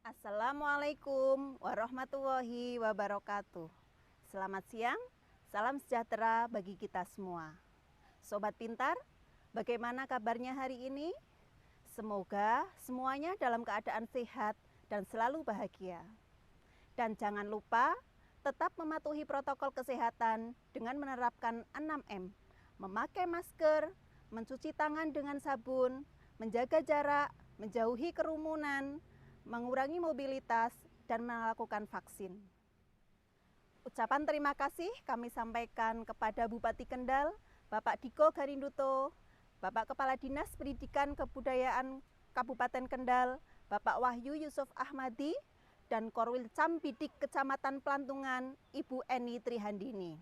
Assalamualaikum warahmatullahi wabarakatuh. Selamat siang, salam sejahtera bagi kita semua. Sobat Pintar, bagaimana kabarnya hari ini? Semoga semuanya dalam keadaan sehat dan selalu bahagia. Dan jangan lupa tetap mematuhi protokol kesehatan dengan menerapkan 6M. Memakai masker, mencuci tangan dengan sabun, menjaga jarak, menjauhi kerumunan, mengurangi mobilitas, dan melakukan vaksin. Ucapan terima kasih kami sampaikan kepada Bupati Kendal, Bapak Diko Garinduto, Bapak Kepala Dinas Pendidikan Kebudayaan Kabupaten Kendal, Bapak Wahyu Yusuf Ahmadi, dan Korwil Cambidik Kecamatan Pelantungan, Ibu Eni Trihandini.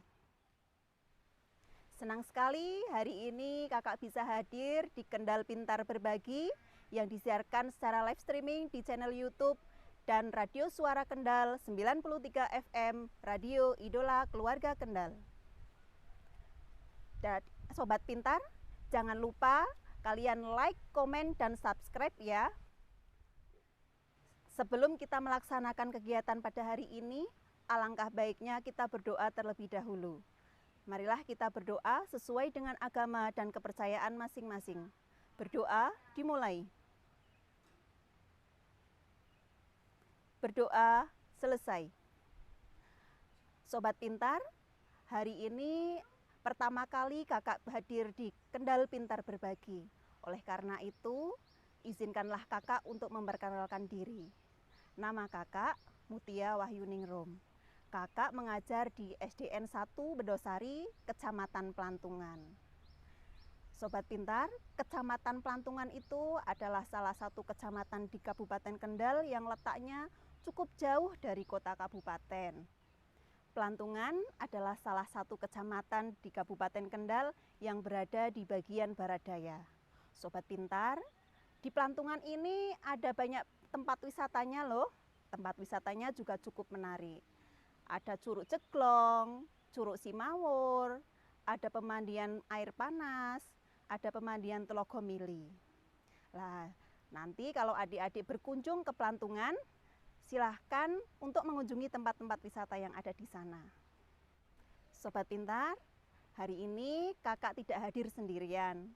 Senang sekali hari ini kakak bisa hadir di Kendal Pintar Berbagi yang disiarkan secara live streaming di channel YouTube dan Radio Suara Kendal 93 FM, Radio Idola Keluarga Kendal. Dan Sobat Pintar, jangan lupa kalian like, komen, dan subscribe ya. Sebelum kita melaksanakan kegiatan pada hari ini, alangkah baiknya kita berdoa terlebih dahulu. Marilah kita berdoa sesuai dengan agama dan kepercayaan masing-masing. Berdoa dimulai. Berdoa selesai. Sobat Pintar, hari ini pertama kali kakak hadir di Kendal Pintar Berbagi. Oleh karena itu, izinkanlah kakak untuk memperkenalkan diri. Nama kakak Mutia Wahyuningrum. Kakak mengajar di SDN 1 Bedosari, Kecamatan Pelantungan. Sobat Pintar, Kecamatan Pelantungan itu adalah salah satu kecamatan di Kabupaten Kendal yang letaknya cukup jauh dari kota kabupaten. Pelantungan adalah salah satu kecamatan di Kabupaten Kendal yang berada di bagian barat daya. Sobat Pintar, di Pelantungan ini ada banyak tempat wisatanya loh. Tempat wisatanya juga cukup menarik. Ada Curug Ceglong, Curug Simawur, ada pemandian air panas, ada pemandian Telogomili. Nah, nanti kalau adik-adik berkunjung ke Pelantungan, silahkan untuk mengunjungi tempat-tempat wisata yang ada di sana. Sobat Pintar, hari ini kakak tidak hadir sendirian,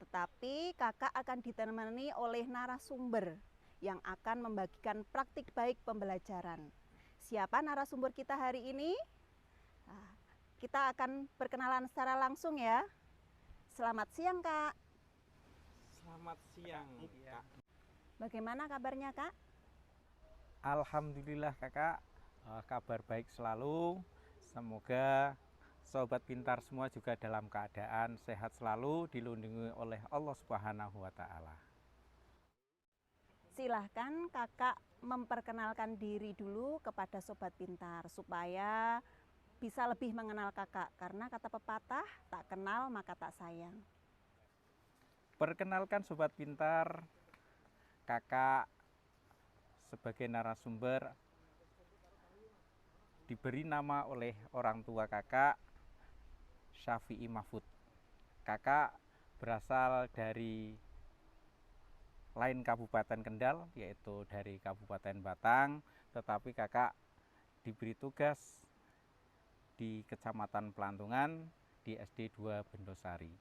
tetapi kakak akan ditemani oleh narasumber yang akan membagikan praktik baik pembelajaran. Siapa narasumber kita hari ini? Nah, kita akan berkenalan secara langsung ya. Selamat siang, Kak. Selamat siang, Kak. Bagaimana kabarnya, Kak? Alhamdulillah, Kakak. Kabar baik selalu. Semoga Sobat Pintar semua juga dalam keadaan sehat selalu, dilindungi oleh Allah Subhanahu wa Ta'ala. Silahkan Kakak memperkenalkan diri dulu kepada Sobat Pintar supaya bisa lebih mengenal Kakak, karena kata pepatah, tak kenal maka tak sayang. Perkenalkan Sobat Pintar, Kakak sebagai narasumber diberi nama oleh orang tua Kakak, Syafi'i Mahfud. Kakak berasal dari lain Kabupaten Kendal, yaitu dari Kabupaten Batang, tetapi Kakak diberi tugas di Kecamatan Pelantungan di SD 2 Bendosari.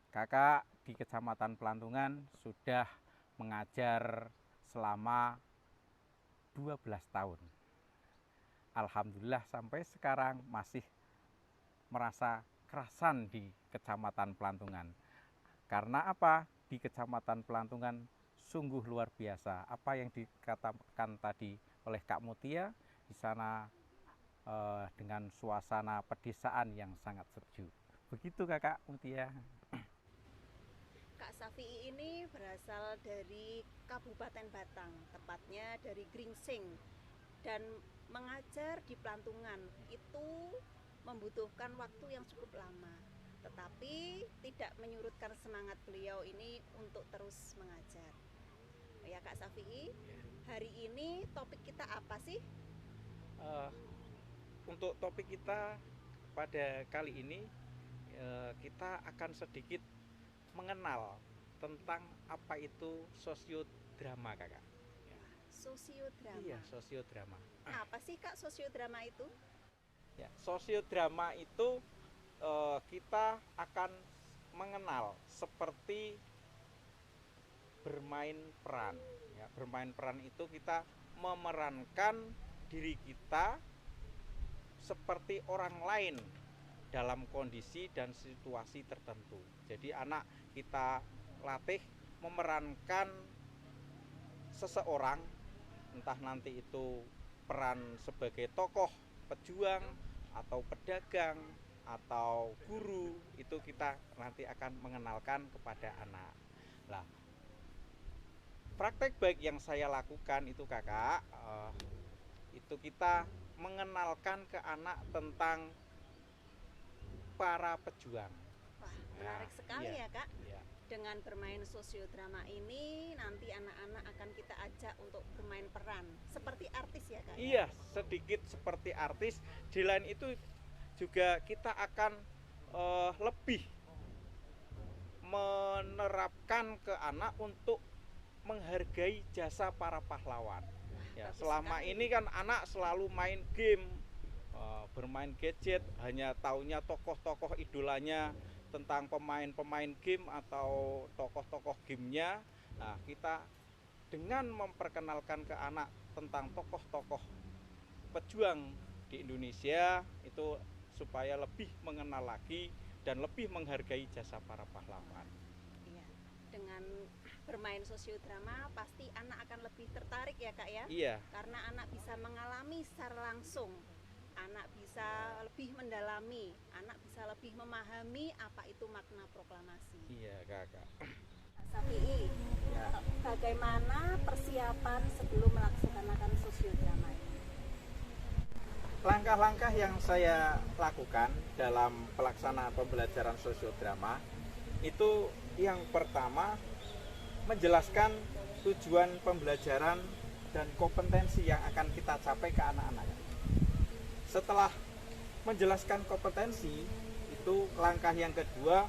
Kakak di Kecamatan Pelantungan sudah mengajar selama 12 tahun. Alhamdulillah sampai sekarang masih merasa kerasan di Kecamatan Pelantungan. Karena apa? Di Kecamatan Pelantungan sungguh luar biasa. Apa yang dikatakan tadi oleh Kak Mutia, di sana dengan suasana pedesaan yang sangat sejuk. Begitu Kakak Mutia. Kak Syafi'i ini berasal dari Kabupaten Batang, tepatnya dari Gringsing, dan mengajar di Pelantungan itu membutuhkan waktu yang cukup lama, tetapi tidak menyurutkan semangat beliau ini untuk terus mengajar. Ya Kak Syafi'i, hari ini topik kita apa sih? Untuk topik kita pada kali ini, kita akan sedikit mengenal tentang apa itu sosiodrama, Kakak. Sosiodrama. Iya, sosiodrama. Apa sih Kak sosiodrama itu? Ya, sosiodrama itu kita akan mengenal seperti bermain peran. Ya, bermain peran itu kita memerankan diri kita seperti orang lain dalam kondisi dan situasi tertentu. Jadi anak kita latih memerankan seseorang, entah nanti itu peran sebagai tokoh pejuang atau pedagang atau guru, itu kita nanti akan mengenalkan kepada anak. Nah, praktek baik yang saya lakukan itu kakak, itu kita mengenalkan ke anak tentang para pejuang. Wah, menarik sekali iya, ya Kak. iya. Dengan bermain sosiodrama ini nanti anak-anak akan kita ajak untuk bermain peran seperti artis ya Kak? Iya, sedikit seperti artis. Di lain itu juga kita akan lebih menerapkan ke anak untuk menghargai jasa para pahlawan. Ya, selama ini kan anak selalu main game, bermain gadget, hanya taunya tokoh-tokoh idolanya tentang pemain-pemain game atau tokoh-tokoh gamenya. Nah, kita dengan memperkenalkan ke anak tentang tokoh-tokoh pejuang di Indonesia itu supaya lebih mengenal lagi dan lebih menghargai jasa para pahlawan. Iya. Dengan bermain sosiodrama pasti anak akan lebih tertarik ya Kak ya? Iya. Karena anak bisa mengalami secara langsung. Anak bisa lebih mendalami, anak bisa lebih memahami apa itu makna proklamasi. Iya kakak. Safi'i, Ya. bagaimana persiapan sebelum melaksanakan sosiodrama ini? Langkah-langkah yang saya lakukan dalam pelaksanaan pembelajaran sosiodrama itu yang pertama menjelaskan tujuan pembelajaran dan kompetensi yang akan kita capai ke anak-anak. Setelah menjelaskan kompetensi itu langkah yang kedua,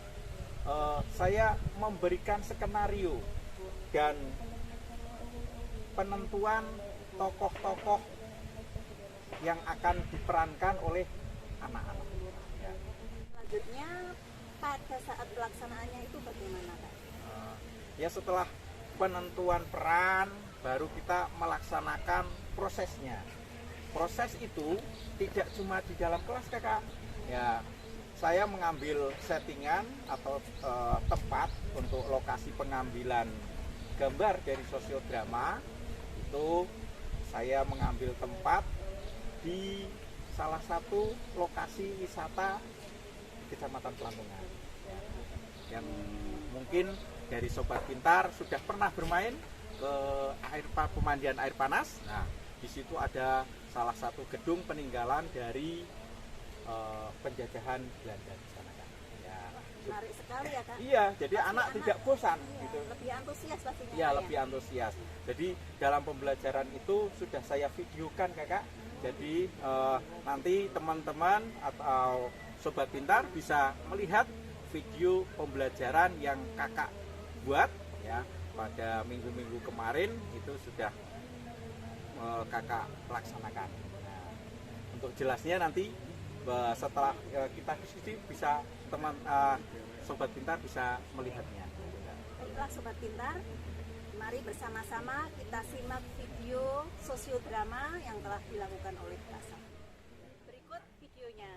saya memberikan skenario dan penentuan tokoh-tokoh yang akan diperankan oleh anak-anak. Ya. Selanjutnya pada saat pelaksanaannya itu bagaimana Kak? Ya setelah penentuan peran baru kita melaksanakan prosesnya. Proses itu tidak cuma di dalam kelas kakak. Ya, saya mengambil settingan atau tempat untuk lokasi pengambilan gambar dari sosiodrama. Itu saya mengambil tempat di salah satu lokasi wisata di Kecamatan Pelantungan. Yang mungkin dari Sobat Pintar sudah pernah bermain ke pemandian air panas. Nah, di situ ada salah satu gedung peninggalan dari penjajahan Belanda di sana kan. Ya. Menarik sekali ya Kak? Iya, jadi Pasti anak tidak bosan iya, gitu. lebih antusias pastinya. Iya, Kak, lebih antusias. Jadi dalam pembelajaran itu sudah saya videokan kakak. Jadi nanti teman-teman atau Sobat Pintar bisa melihat video pembelajaran yang kakak buat ya pada minggu-minggu kemarin itu sudah kakak laksanakan. Nah, untuk jelasnya nanti setelah kita diskusi bisa teman Sobat Pintar bisa melihatnya. Baiklah Sobat Pintar, mari bersama-sama kita simak video sosiodrama yang telah dilakukan oleh Kak Safi. Berikut videonya.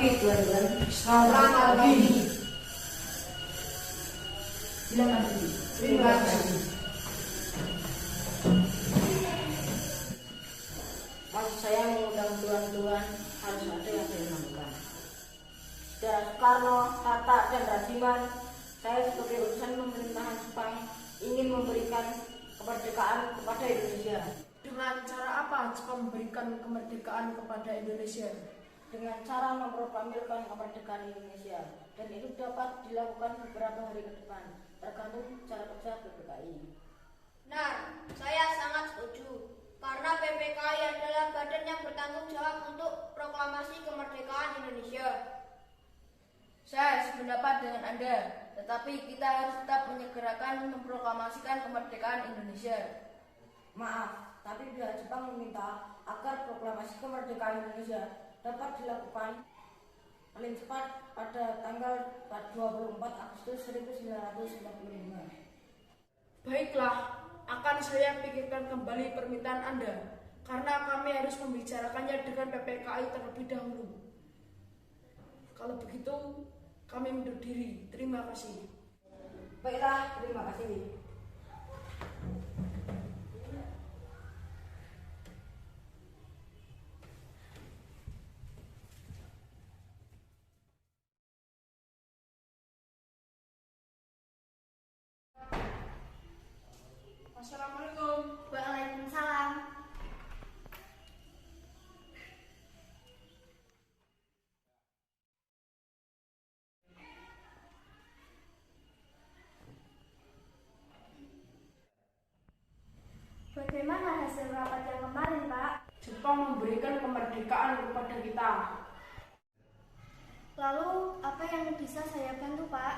pagi tuan-tuan. Selamat pagi. Silakan. Terima kasih. Maksud saya mengundang tuan-tuan harus ada yang saya lakukan. Saudara Soekarno, Hatta, dan Radiman, saya sebagai utusan pemerintahan Jepang ingin memberikan kemerdekaan kepada Indonesia. Dengan cara apa Jepang memberikan kemerdekaan kepada Indonesia? Dengan cara memproklamirkan kemerdekaan Indonesia, dan itu dapat dilakukan beberapa hari ke depan, tergantung cara kerja PPKI. Benar, saya sangat setuju. Karena PPKI adalah badan yang bertanggung jawab untuk proklamasi kemerdekaan Indonesia. Saya sependapat dengan Anda, tetapi kita harus tetap menyegerakan memproklamasikan kemerdekaan Indonesia. Maaf, tapi pihak Jepang meminta agar proklamasi kemerdekaan Indonesia dapat dilakukan paling cepat pada tanggal 24 Agustus 1945. Baiklah, akan saya pikirkan kembali permintaan Anda, karena kami harus membicarakannya dengan PPKI terlebih dahulu. Kalau begitu, kami mundur diri. Terima kasih. Baiklah, terima kasih. Assalamualaikum. Waalaikumsalam. Bagaimana hasil rapat yang kemarin, Pak? Jepang memberikan kemerdekaan kepada kita. Lalu, apa yang bisa saya bantu, Pak?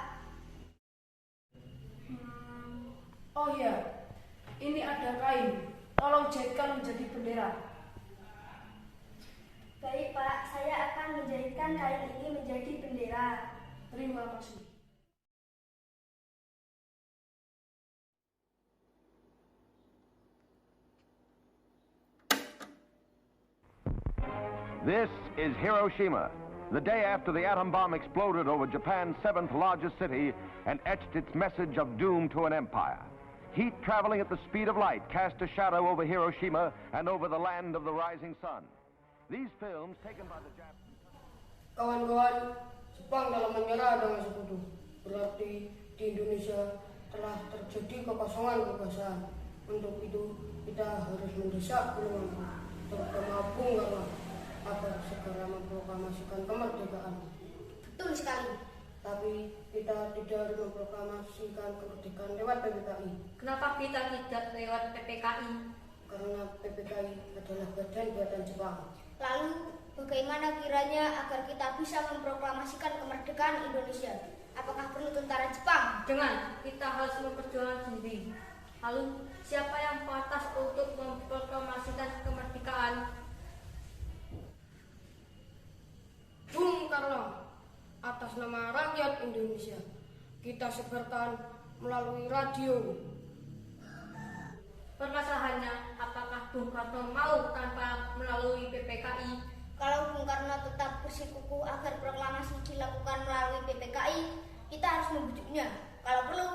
Oh iya, ini ada kain. Tolong jahitkan menjadi bendera. Baik, Pak. Saya akan menjahitkan kain ini menjadi bendera. Terima kasih. This is Hiroshima, the day after the atom bomb exploded over Japan's seventh largest city and etched its message of doom to an empire. Heat traveling at the speed of light cast a shadow over Hiroshima and over the land of the rising sun. These films, taken by the Japanese... Kawan-kawan, Jepang dalam menyerah dengan sekutu. Berarti di Indonesia telah terjadi kekosongan kekuasaan. Untuk itu, kita harus mendesak golongan terutama Bung Karno agar segera memproklamasikan kemerdekaan. Betul sekali. Tapi kita tidak harus memproklamasikan kemerdekaan lewat PPKI. Kenapa kita tidak lewat PPKI? Karena PPKI adalah badan buatan Jepang. Lalu, bagaimana kiranya agar kita bisa memproklamasikan kemerdekaan Indonesia? Apakah perlu tentara Jepang? Dengan kita harus memperjuangkan sendiri. Lalu, siapa yang pantas untuk memproklamasikan kemerdekaan? Bung Karno, atas nama rakyat Indonesia, kita sebarkan melalui radio. Permasalahannya, apakah Bung Karno mau tanpa melalui PPKI? Kalau Bung Karno tetap bersikukuh agar proklamasi dilakukan melalui PPKI, kita harus membujuknya. Kalau perlu,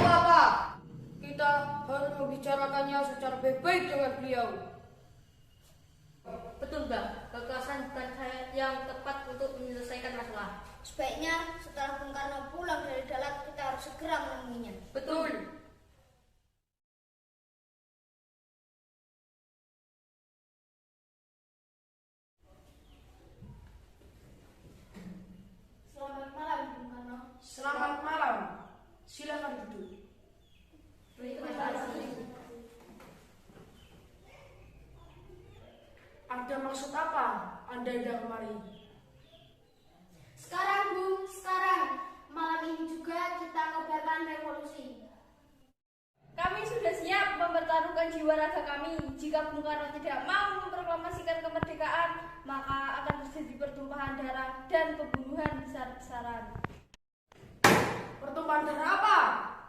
Apa? Kita harus membicarakannya secara baik-baik dengan beliau. Betul Bang, kekerasan bukan cara yang tepat untuk menyelesaikan masalah. sebaiknya setelah Bung Karno pulang dari darat, kita harus segera menemuinya. Betul. Selamat malam, Bung Karno. Selamat malam. Silakan duduk. Terima kasih. Ada maksud apa Anda datang kemari? Sekarang, Bung, sekarang. Malam ini juga kita kobarkan revolusi. Kami sudah siap mempertaruhkan jiwa raga kami. Jika Bung Karno tidak mau memproklamasikan kemerdekaan, maka akan terjadi pertumpahan darah dan pembunuhan besar-besaran. Pertumpahan darah apa?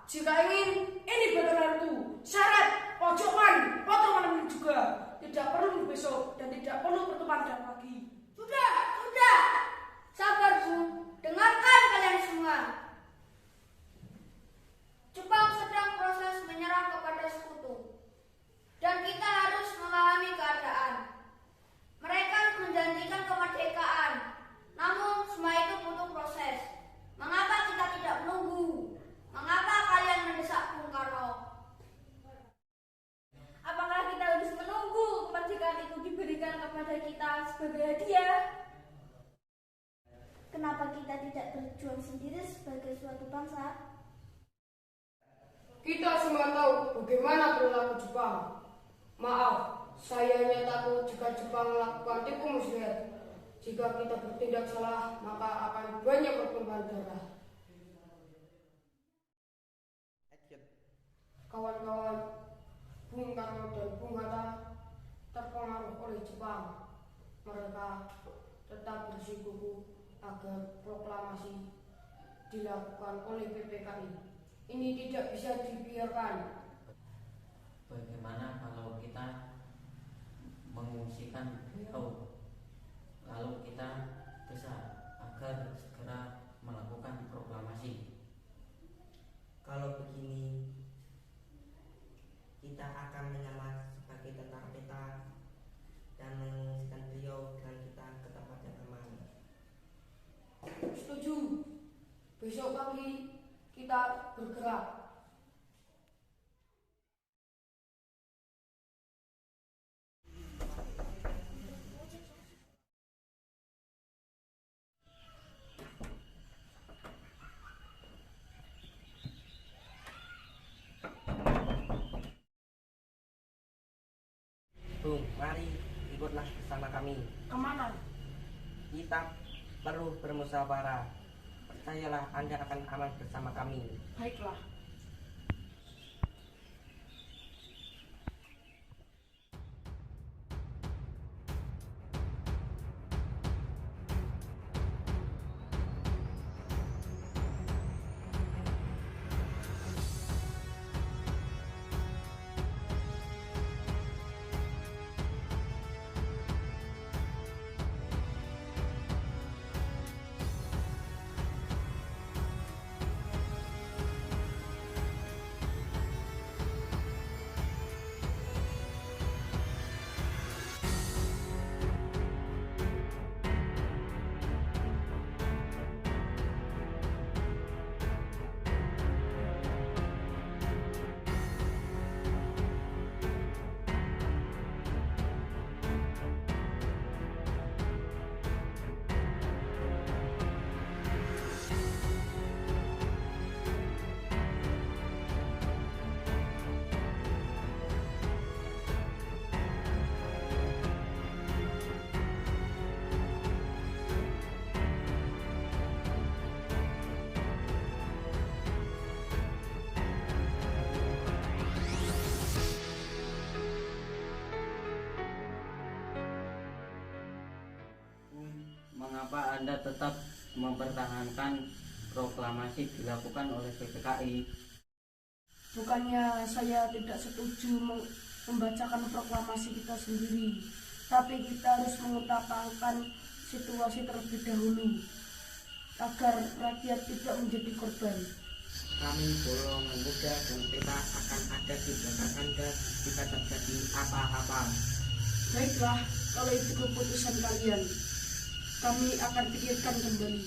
Jika ingin, ini benar-benarku. Syarat, pojokan, potong malam ini juga. Tidak perlu besok dan tidak perlu pertumpahan darah lagi. Sudah. Mengapa kita tidak berjuang sendiri sebagai suatu bangsa? Kita semua tahu bagaimana perilaku Jepang. Maaf, saya hanya takut jika Jepang melakukan tipu muslihat. Jika kita bertindak salah, maka akan banyak pertumpahan darah. Kawan-kawan, Bung Karno dan Bung Hatta terpengaruh oleh Jepang. Mereka tetap bersikukuh agar proklamasi dilakukan oleh PPKI. Ini tidak bisa dibiarkan. Bagaimana kalau kita mengungsikan beliau, lalu kita desak agar segera melakukan proklamasi? Kalau begini, kita akan menyamar sebagai tentara peta dan mengungsikan beliau dan kita ke tempat yang aman. Setuju. Besok pagi kita bergerak. Bung, mari ikutlah bersama kami. Kemana? Kita perlu bermusyawarah. Percayalah, Anda akan aman bersama kami. Baiklah. Mengapa Anda tetap mempertahankan proklamasi dilakukan oleh PPKI? Bukannya saya tidak setuju membacakan proklamasi kita sendiri, tapi kita harus mengutamakan situasi terlebih dahulu agar rakyat tidak menjadi korban. Kami golongan muda dan peta akan ada di belakang Anda jika terjadi apa-apa. Baiklah, kalau itu keputusan kalian, kami akan pikirkan kembali.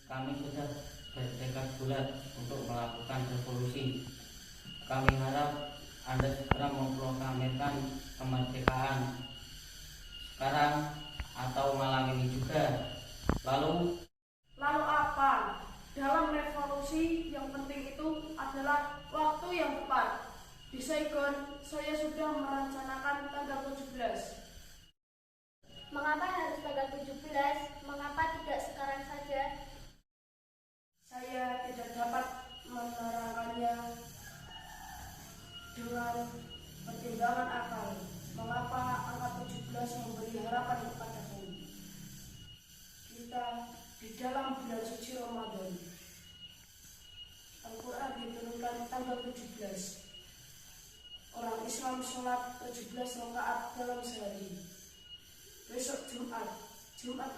Kami sudah bertekad bulat untuk melakukan revolusi. Kami harap Anda segera memproklamirkan kemerdekaan sekarang atau malam ini juga. Lalu apa? Dalam revolusi yang penting itu adalah waktu yang tepat. Di Saigon, saya sudah merencanakan tanggal 17. Mengapa harus tanggal 17? Mengapa tidak sekarang saja? Saya tidak dapat menerangkannya dengan pertimbangan akal. Mengapa angka 17 memberi harapan kepada kami? Kita di dalam bulan suci Ramadan. Al-Quran diturunkan tanggal 17. Orang Islam sholat 17 rakaat dalam sehari. Besok Jumat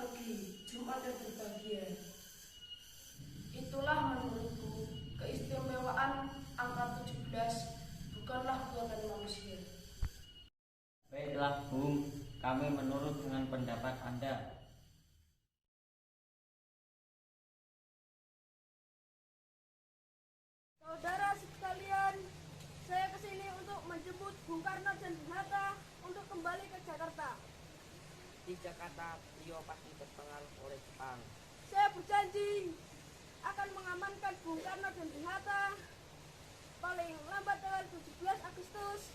lagi, Jumat yang berbahagia. Itulah menurutku keistimewaan angka 17, bukanlah buatan manusia. baiklah Bung, kami menurut dengan pendapat Anda. Saudara sekalian, saya kesini untuk menjemput Bung Karno dan Bung Hatta untuk kembali ke Jakarta. Tidak Jakarta, Rio pasti terpengaruh oleh Jepang. Saya berjanji akan mengamankan Bung Karno dan Bung Hatta paling lambat tanggal 17 Agustus,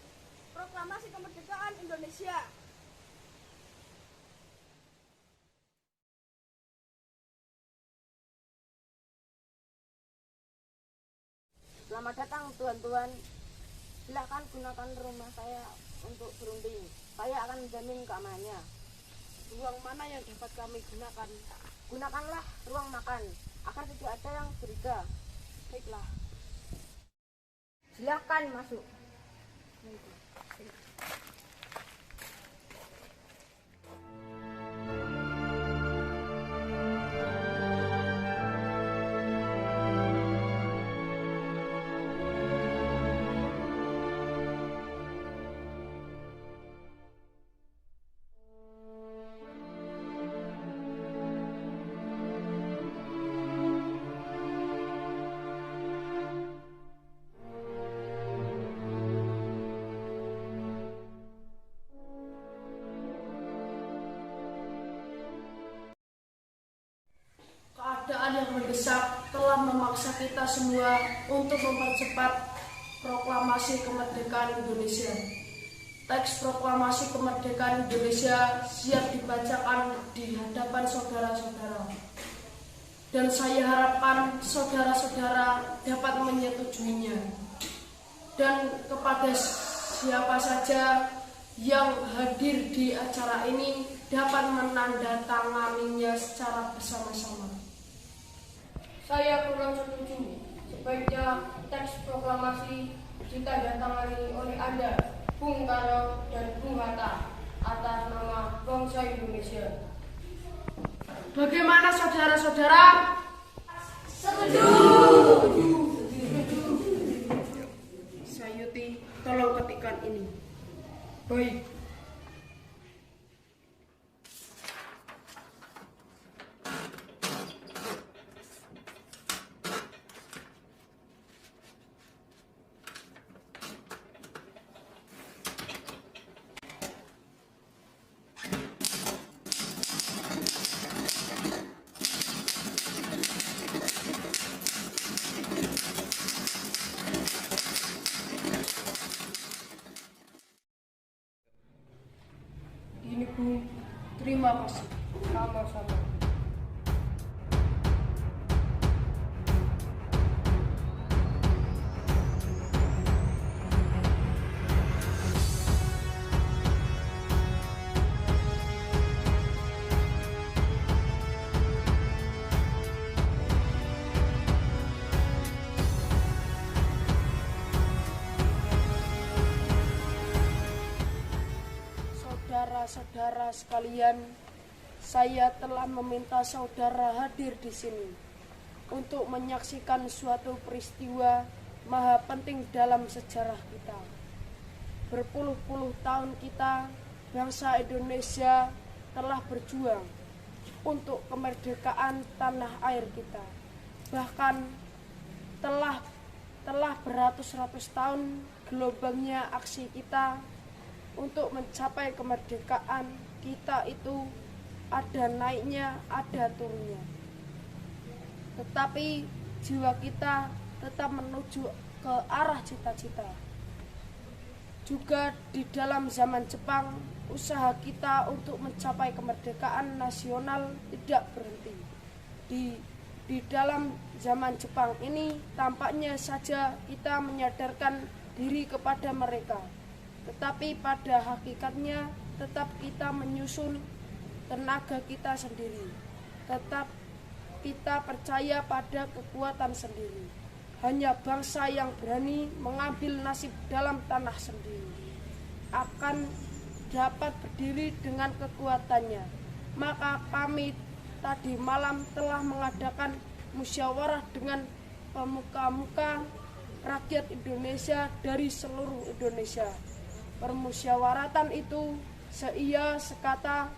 proklamasi kemerdekaan Indonesia. Selamat datang tuan-tuan. Silakan gunakan rumah saya untuk berunding. Saya akan menjamin keamanannya. Ruang mana yang dapat kami gunakan? Gunakanlah ruang makan agar tidak ada yang curiga. Baiklah. Silakan masuk. Keadaan yang mendesak telah memaksa kita semua untuk mempercepat proklamasi kemerdekaan Indonesia. Teks proklamasi kemerdekaan Indonesia siap dibacakan di hadapan saudara-saudara. Dan saya harapkan saudara-saudara dapat menyetujuinya. Dan kepada siapa saja yang hadir di acara ini dapat menandatanganinya secara bersama-sama. Saya kurang setuju. Sebaiknya teks proklamasi ditandatangani oleh Anda, Bung Karno dan Bung Hatta, atas nama bangsa Indonesia. Bagaimana saudara-saudara? Setuju. Sayuti, tolong ketikkan ini. Baik. Ini Bu, terima kasih. Sama-sama. Saudara-saudara sekalian, saya telah meminta saudara hadir di sini untuk menyaksikan suatu peristiwa maha penting dalam sejarah kita. Berpuluh-puluh tahun kita, bangsa Indonesia telah berjuang untuk kemerdekaan tanah air kita. Bahkan telah beratus-ratus tahun gelombangnya aksi kita untuk mencapai kemerdekaan kita itu ada naiknya, ada turunnya. Tetapi jiwa kita tetap menuju ke arah cita-cita. Juga di dalam zaman Jepang, usaha kita untuk mencapai kemerdekaan nasional tidak berhenti. Di dalam zaman Jepang ini tampaknya saja kita menyadarkan diri kepada mereka. Tetapi pada hakikatnya tetap kita menyusun tenaga kita sendiri. Tetap kita percaya pada kekuatan sendiri. Hanya bangsa yang berani mengambil nasib dalam tanah sendiri akan dapat berdiri dengan kekuatannya. Maka kami tadi malam telah mengadakan musyawarah dengan pemuka-muka rakyat Indonesia dari seluruh Indonesia. Permusyawaratan itu seia sekata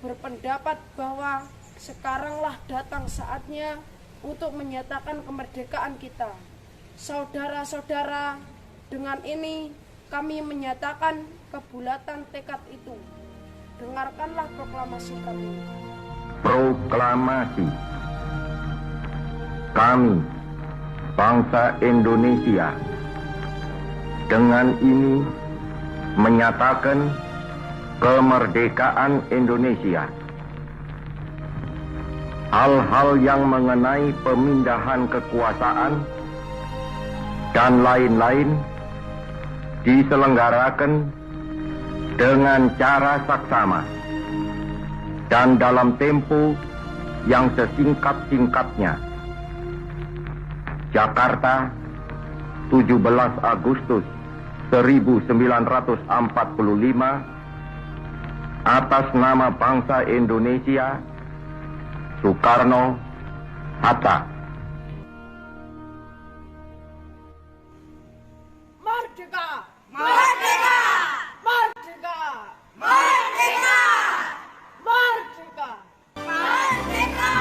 berpendapat bahwa sekaranglah datang saatnya untuk menyatakan kemerdekaan kita. Saudara-saudara, dengan ini kami menyatakan kebulatan tekad itu. dengarkanlah proklamasi kami. Proklamasi. Kami, bangsa Indonesia, dengan ini menyatakan kemerdekaan Indonesia. Hal-hal yang mengenai pemindahan kekuasaan dan lain-lain diselenggarakan dengan cara saksama dan dalam tempo yang sesingkat-singkatnya. Jakarta, 17 Agustus 1945, atas nama bangsa Indonesia, Soekarno Hatta. Merdeka! Merdeka! Merdeka! Merdeka! Merdeka! Merdeka!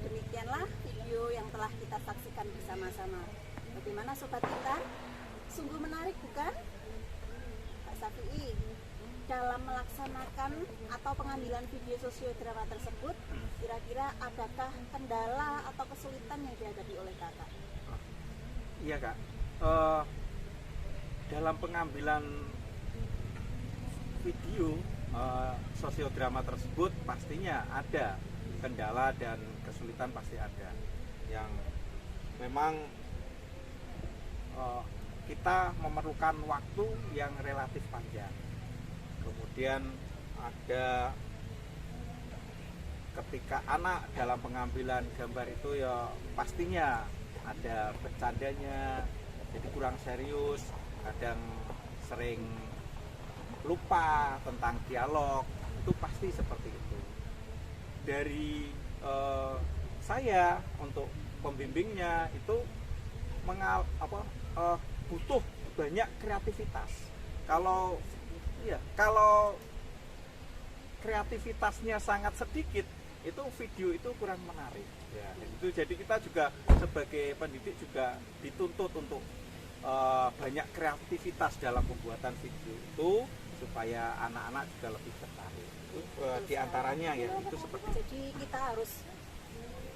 Demikianlah video yang telah kita saksikan bersama-sama. Bagaimana sobat kita? Sungguh menarik bukan? Pak Safi'i, dalam melaksanakan atau pengambilan video sosiodrama tersebut, kira-kira adakah kendala atau kesulitan yang dihadapi oleh kakak? Iya kak, dalam pengambilan video sosiodrama tersebut pastinya ada kendala dan kesulitan, pasti ada yang memang kita memerlukan waktu yang relatif panjang. Kemudian ada ketika anak dalam pengambilan gambar itu ya pastinya ada bercandanya, jadi kurang serius, kadang sering lupa tentang dialog, itu pasti seperti itu. Dari saya untuk pembimbingnya itu butuh banyak kreativitas. Kalau kreativitasnya sangat sedikit, itu video itu kurang menarik. Ya, itu jadi kita juga sebagai pendidik juga dituntut untuk banyak kreativitas dalam pembuatan video itu supaya anak-anak juga lebih tertarik. Itu diantaranya ya itu seperti. Jadi kita harus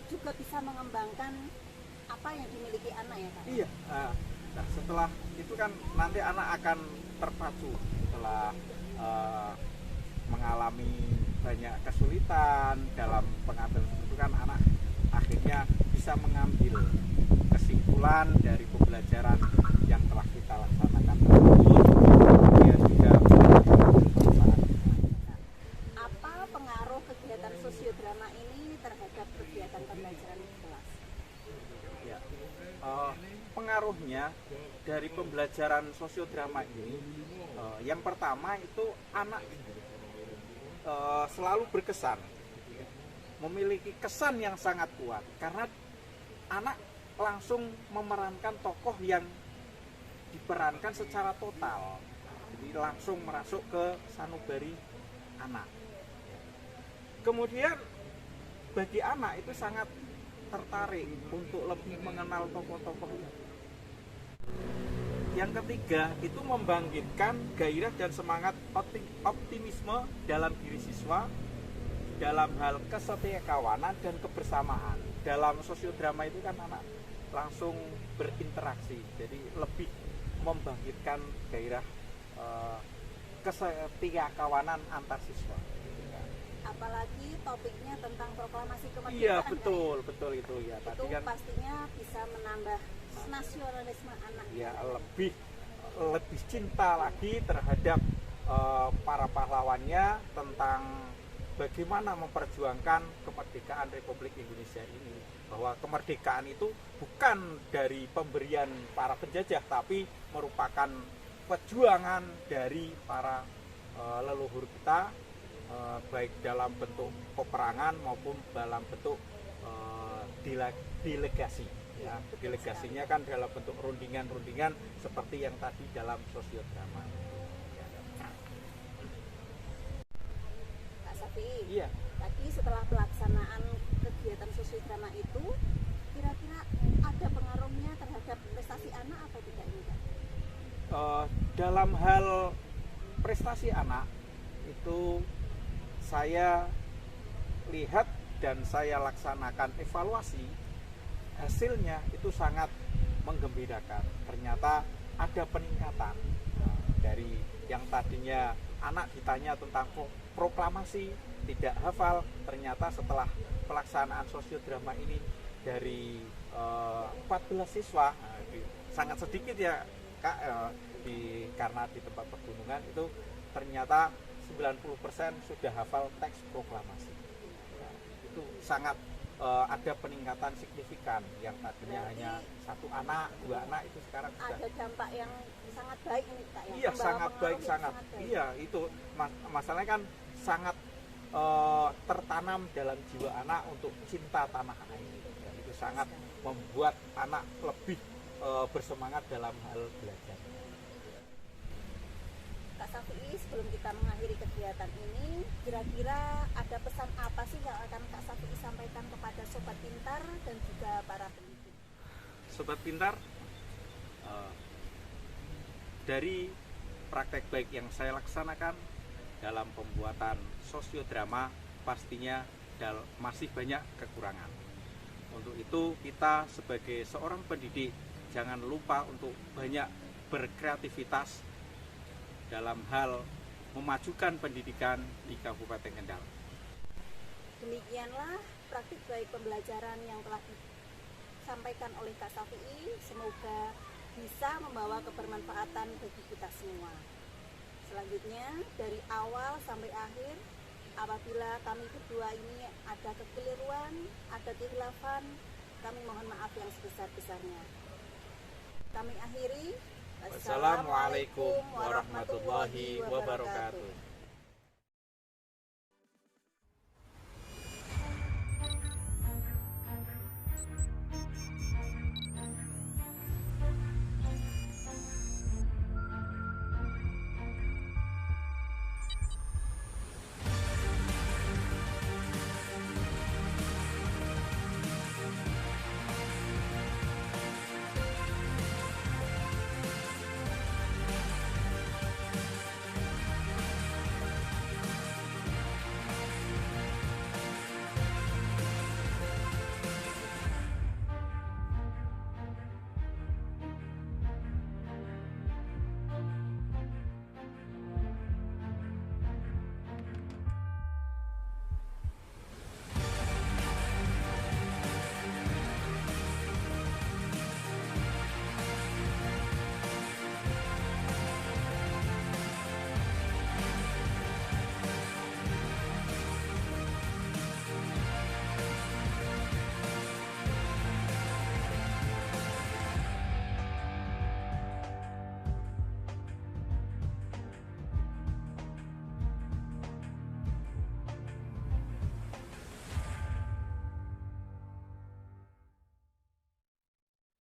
juga bisa mengembangkan apa yang dimiliki anak ya Kak? Iya. Nah, setelah itu kan nanti anak akan terpacu setelah mengalami banyak kesulitan dalam pengambilan itu kan anak akhirnya bisa mengambil kesimpulan dari pembelajaran yang telah kita laksanakan tersebut. Dia juga apa pengaruh kegiatan sosiodrama ini terhadap kegiatan pembelajaran di kelas? ya, pengaruhnya dari pembelajaran sosiodrama ini, yang pertama itu anak selalu berkesan, memiliki kesan yang sangat kuat karena anak langsung memerankan tokoh yang diperankan secara total, jadi langsung merasuk ke sanubari anak. Kemudian bagi anak itu sangat tertarik untuk lebih mengenal tokoh-tokohnya. Yang ketiga itu membangkitkan gairah dan semangat optimisme dalam diri siswa dalam hal kesetiakawanan dan kebersamaan. Dalam sosiodrama itu kan anak langsung berinteraksi, jadi lebih membangkitkan gairah kesetiakawanan antar siswa. Apalagi topiknya tentang proklamasi kemerdekaan. Iya, betul, betul itu ya. Itu kan pastinya bisa menambah nasionalisme anak. Ya, lebih cinta lagi terhadap para pahlawannya, tentang bagaimana memperjuangkan kemerdekaan Republik Indonesia ini. Bahwa kemerdekaan itu bukan dari pemberian para penjajah, tapi merupakan perjuangan dari para leluhur kita, baik dalam bentuk peperangan maupun dalam bentuk delegasi. Ya, delegasinya kan dalam bentuk rundingan-rundingan seperti yang tadi dalam sosiodrama. Kak Safi, iya. Tadi setelah pelaksanaan kegiatan sosiodrama itu, kira-kira ada pengaruhnya terhadap prestasi anak atau tidak ini, Kak? Dalam hal prestasi anak itu saya lihat dan saya laksanakan evaluasi, hasilnya itu sangat menggembirakan. Ternyata ada peningkatan dari yang tadinya anak ditanya tentang proklamasi tidak hafal, ternyata setelah pelaksanaan sosiodrama ini dari 14 siswa, sangat sedikit ya Kak, karena di tempat pegunungan itu ternyata 90% sudah hafal teks proklamasi. Itu sangat ada peningkatan signifikan, yang tadinya berarti hanya 1 anak, 2 anak itu sekarang sudah ada dampak yang sangat baik ini, Kak, ya? Iya, sangat baik, sangat baik. Iya, itu masalahnya kan sangat tertanam dalam jiwa anak untuk cinta tanah air, dan itu sangat membuat anak lebih bersemangat dalam hal belajar. Kak Safi, sebelum kita mengakhiri kegiatan ini, kira-kira ada pesan apa sih yang akan Kak Safi sampaikan kepada Sobat Pintar dan juga para pendidik? Sobat Pintar, dari praktek baik yang saya laksanakan dalam pembuatan sosiodrama, pastinya masih banyak kekurangan. Untuk itu kita sebagai seorang pendidik jangan lupa untuk banyak berkreativitas dalam hal memajukan pendidikan di Kabupaten Kendal. Demikianlah praktik baik pembelajaran yang telah disampaikan oleh Kak Safi. Semoga bisa membawa kebermanfaatan bagi kita semua. Selanjutnya, dari awal sampai akhir, apabila kami berdua ini ada kekeliruan, ada kekhilafan, kami mohon maaf yang sebesar-besarnya. Kami akhiri. Wassalamualaikum warahmatullahi wabarakatuh.